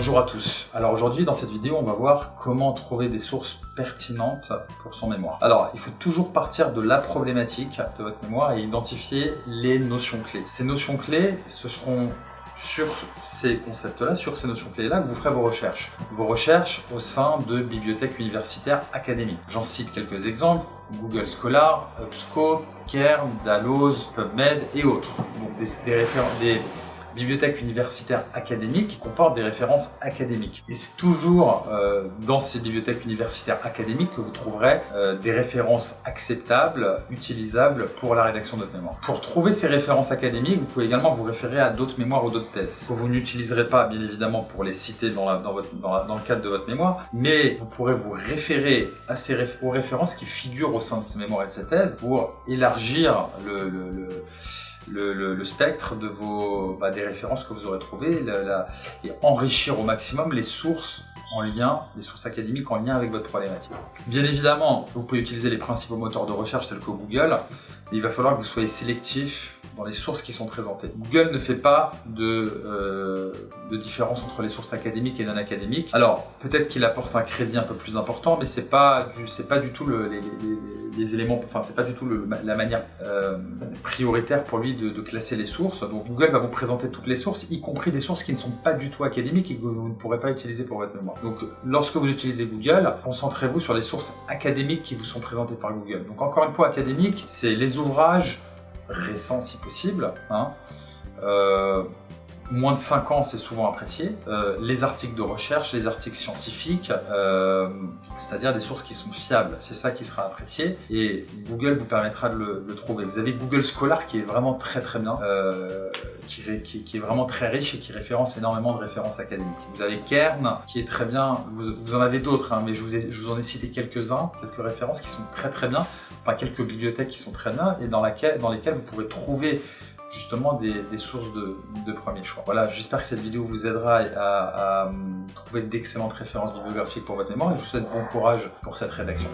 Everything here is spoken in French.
Bonjour à tous. Alors aujourd'hui dans cette vidéo on va voir comment trouver des sources pertinentes pour son mémoire. Alors il faut toujours partir de la problématique de votre mémoire et identifier les notions clés. Ces notions clés, ce seront sur ces concepts-là, sur ces notions clés-là que vous ferez vos recherches. Vos recherches au sein de bibliothèques universitaires académiques. J'en cite quelques exemples: Google Scholar, EBSCO, Cairn, Dalloz, PubMed et autres. Donc des bibliothèques universitaires académiques qui comportent des références académiques. Et c'est toujours dans ces bibliothèques universitaires académiques que vous trouverez des références acceptables, utilisables pour la rédaction de votre mémoire. Pour trouver ces références académiques, vous pouvez également vous référer à d'autres mémoires ou d'autres thèses. Que vous n'utiliserez pas, bien évidemment, pour les citer dans le cadre de votre mémoire, mais vous pourrez vous référer à aux références qui figurent au sein de ces mémoires et de ces thèses pour élargir le spectre de des références que vous aurez trouvées et enrichir au maximum les sources les sources académiques en lien avec votre problématique. Bien évidemment, vous pouvez utiliser les principaux moteurs de recherche tels que Google, mais il va falloir que vous soyez sélectif dans les sources qui sont présentées. Google ne fait pas de différence entre les sources académiques et non académiques. Alors, peut-être qu'il apporte un crédit un peu plus important, mais c'est pas du tout les éléments, enfin c'est pas du tout la manière prioritaire pour lui de classer les sources. Donc Google va vous présenter toutes les sources, y compris des sources qui ne sont pas du tout académiques et que vous ne pourrez pas utiliser pour votre mémoire. Donc lorsque vous utilisez Google, concentrez-vous sur les sources académiques qui vous sont présentées par Google. Donc encore une fois, académique, c'est les ouvrages récents si possible, moins de 5 ans c'est souvent apprécié, les articles de recherche, les articles scientifiques, c'est-à-dire des sources qui sont fiables, c'est ça qui sera apprécié et Google vous permettra de le trouver. Vous avez Google Scholar qui est vraiment très bien, qui est vraiment très riche et qui référence énormément de références académiques. Vous avez Cairn qui est très bien, vous en avez d'autres, mais je vous en ai cité quelques références qui sont très bien, enfin quelques bibliothèques qui sont très bien et dans lesquelles vous pourrez trouver justement des sources de premier choix. Voilà, j'espère que cette vidéo vous aidera à trouver d'excellentes références bibliographiques pour votre mémoire et je vous souhaite bon courage pour cette rédaction.